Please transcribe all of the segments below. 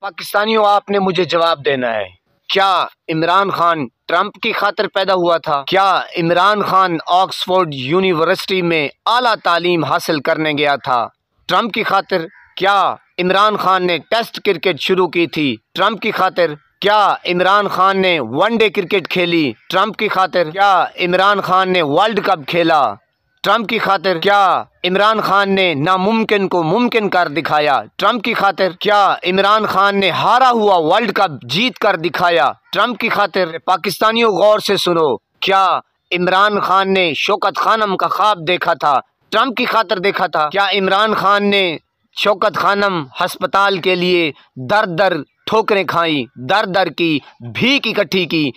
पाकिस्तानियों, आपने मुझे जवाब देना है। क्या इमरान खान ट्रंप की खातिर पैदा हुआ था? क्या इमरान खान ऑक्सफोर्ड यूनिवर्सिटी में आला तालीम हासिल करने गया था ट्रंप की खातिर? क्या इमरान खान ने टेस्ट क्रिकेट शुरू की थी ट्रंप की खातिर? क्या इमरान खान ने वनडे क्रिकेट खेली ट्रंप की खातिर? क्या इमरान खान ने वर्ल्ड कप खेला ट्रंप की खातिर? क्या इमरान खान ने नामुमकिन को मुमकिन कर दिखाया ट्रंप की खातिर? क्या इमरान खान ने हारा हुआ वर्ल्ड कप जीत कर दिखाया ट्रंप की खातिर? पाकिस्तानियों, गौर से सुनो। क्या इमरान खान ने शौकत खानम का ख्वाब देखा था ट्रंप की खातिर देखा था? क्या इमरान खान ने शौकत खानम अस्पताल के लिए दर दर ठोकरें खाई, दर दर की भीख इकट्ठी की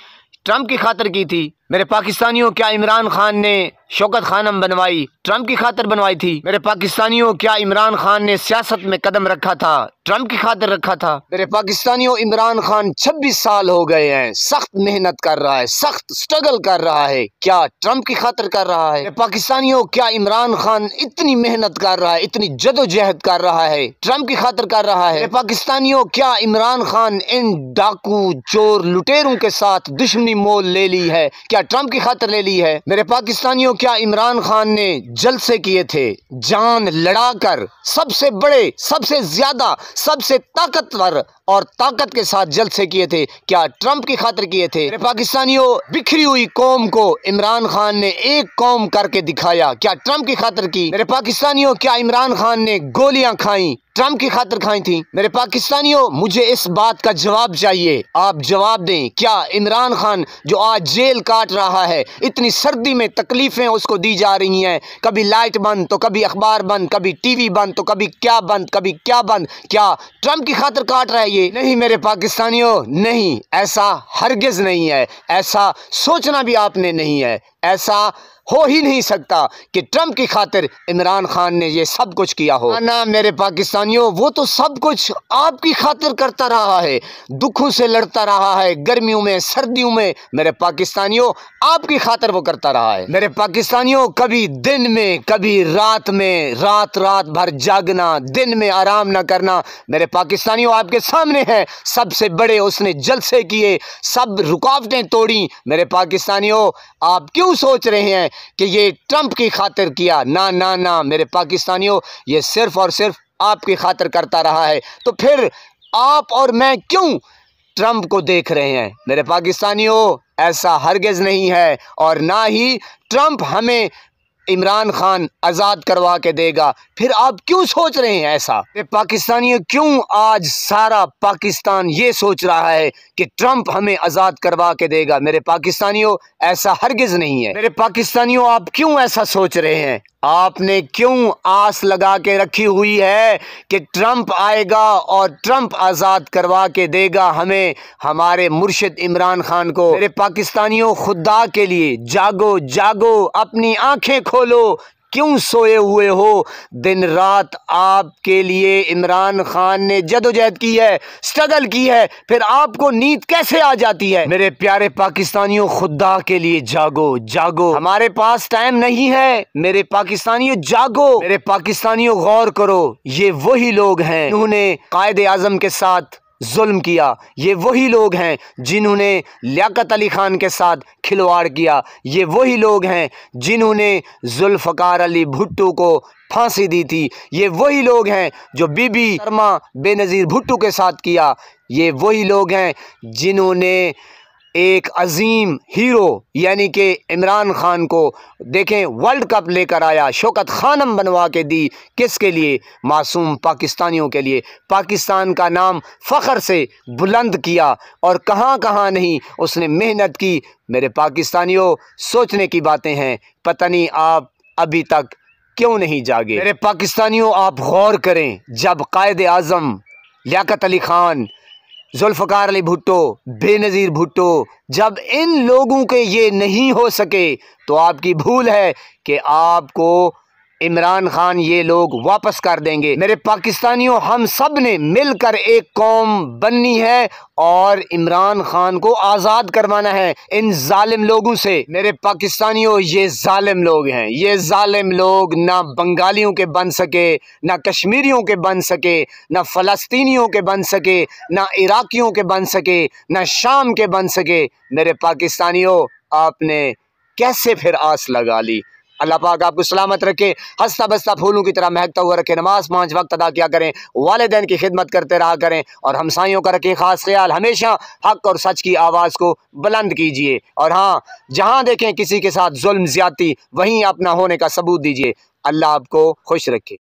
ट्रंप की खातिर की थी? मेरे पाकिस्तानियों, क्या इमरान खान ने शौकत खानम बनवाई ट्रंप की खातिर बनवाई थी? मेरे पाकिस्तानियों, क्या इमरान खान ने सियासत में कदम रखा था ट्रंप की खातिर रखा था? मेरे पाकिस्तानियों, इमरान खान 26 साल हो गए हैं, सख्त मेहनत कर रहा है, सख्त स्ट्रगल कर रहा है। क्या ट्रंप की खातिर कर रहा है? मेरे पाकिस्तानियों, क्या इमरान खान इतनी मेहनत कर रहा है, इतनी जदोजहद कर रहा है ट्रंप की खातिर कर रहा है? मेरे पाकिस्तानियों, क्या इमरान खान इन डाकू चोर लुटेरों के साथ दुश्मनी मोल ले ली है? क्या ट्रंप की खातिर ले ली है? मेरे पाकिस्तानियों, क्या इमरान खान ने जलसे किए थे, जान लड़ाकर सबसे बड़े, सबसे ज्यादा, सबसे ताकतवर और ताकत के साथ जलसे किए थे? क्या ट्रंप की खातिर किए थे? मेरे पाकिस्तानियों, बिखरी हुई कौम को इमरान खान ने एक कौम करके दिखाया, क्या ट्रंप की खातिर की? मेरे पाकिस्तानियों, क्या इमरान खान ने गोलियां खाई ट्रंप की खातिर खाई थी? मेरे पाकिस्तानियों, मुझे इस बात का जवाब चाहिए, आप जवाब दें। क्या इमरान खान जो आज जेल काट रहा है, इतनी सर्दी में तकलीफें उसको दी जा रही हैं, कभी लाइट बंद तो कभी अखबार बंद, कभी टीवी बंद तो कभी क्या बंद, कभी क्या बंद, क्या ट्रंप की खातिर काट रहा है ये? नहीं मेरे पाकिस्तानियों, नहीं, ऐसा हरगिज नहीं है, ऐसा सोचना भी आपने नहीं है, ऐसा हो ही नहीं सकता कि ट्रंप की खातिर इमरान खान ने ये सब कुछ किया हो। ना मेरे पाकिस्तानियों, वो तो सब कुछ आपकी खातिर करता रहा है, दुखों से लड़ता रहा है, गर्मियों में, सर्दियों में, मेरे पाकिस्तानियों आपकी खातिर वो करता रहा है। मेरे पाकिस्तानियों, कभी दिन में, कभी रात में, रात रात भर जागना, दिन में आराम ना करना, मेरे पाकिस्तानियों आपके सामने है। सबसे बड़े उसने जलसे किए, सब रुकावटें तोड़ी। मेरे पाकिस्तानियों, आप क्यों सोच रहे हैं कि ये ट्रंप की खातिर किया? ना ना ना मेरे पाकिस्तानियों, ये सिर्फ और सिर्फ आपकी खातिर करता रहा है। तो फिर आप और मैं क्यों ट्रंप को देख रहे हैं? मेरे पाकिस्तानियों, ऐसा हरगिज नहीं है, और ना ही ट्रंप हमें इमरान खान आज़ाद करवा के देगा। फिर आप क्यों सोच रहे हैं ऐसा? पाकिस्तानियों, क्यों आज सारा पाकिस्तान ये सोच रहा है कि ट्रंप हमें आज़ाद करवा के देगा? मेरे पाकिस्तानियों, ऐसा हरगिज नहीं है। मेरे पाकिस्तानियों, आप क्यों ऐसा सोच रहे हैं? आपने क्यों आस लगा के रखी हुई है कि ट्रंप आएगा और ट्रंप आज़ाद करवा के देगा हमें, हमारे मुर्शिद इमरान खान को? मेरे पाकिस्तानियों, खुदा के लिए जागो, जागो, अपनी आंखें खोलो। क्यों सोए हुए हो? दिन रात आपके लिए इमरान खान ने जदोजहद की है, स्ट्रगल की है, फिर आपको नींद कैसे आ जाती है? मेरे प्यारे पाकिस्तानियों, खुदा के लिए जागो, जागो, हमारे पास टाइम नहीं है। मेरे पाकिस्तानियों, जागो। मेरे पाकिस्तानियों, गौर करो, ये वही लोग हैं जिन्होंने कायदे आज़म के साथ जुल्म किया, ये वही लोग हैं जिन्होंने लियाकत अली खान के साथ खिलवाड़ किया, ये वही लोग हैं जिन्होंने जुल्फ़कार अली भुट्टो को फांसी दी थी, ये वही लोग हैं जो बीबी शर्मा बेनज़ीर भुट्टो के साथ किया, ये वही लोग हैं जिन्होंने एक अजीम हीरो यानी कि इमरान खान को देखें वर्ल्ड कप लेकर आया, शौकत खानम बनवा के दी। किसके लिए? मासूम पाकिस्तानियों के लिए। पाकिस्तान का नाम फ़ख्र से बुलंद किया, और कहाँ कहाँ नहीं उसने मेहनत की। मेरे पाकिस्तानियों, सोचने की बातें हैं। पता नहीं आप अभी तक क्यों नहीं जागे? मेरे पाकिस्तानियों, आप गौर करें, जब कायदे आज़म लियाकत अली खान, जुल्फ़कार अली भुट्टो, बेनज़ीर भुट्टो, जब इन लोगों के ये नहीं हो सके, तो आपकी भूल है कि आपको इमरान खान ये लोग वापस कर देंगे। मेरे पाकिस्तानियों, हम सब ने मिलकर एक कौम बननी है और इमरान खान को आज़ाद करवाना है इन जालिम लोगों से। मेरे पाकिस्तानियों, ये जालिम लोग हैं। ये जालिम लोग ना बंगालियों के बन सके, ना कश्मीरियों के बन सके, ना फ़लस्तीनियों के बन सके, ना इराकियों के बन सके, ना शाम के बन सके। मेरे पाकिस्तानियों, आपने कैसे फिर आस लगा ली। अल्लाह पाक आपको सलामत रखे, हंसता बसता फूलों की तरह महकता हुआ रखे। नमाज 5 वक्त अदा किया करें, वालिदैन की खिदमत करते रहा करें और हमसाइयों का रखें खास ख्याल। हमेशा हक और सच की आवाज़ को बुलंद कीजिए और हाँ, जहाँ देखें किसी के साथ जुल्म ज्यादती, वहीं अपना होने का सबूत दीजिए। अल्लाह आपको खुश रखे।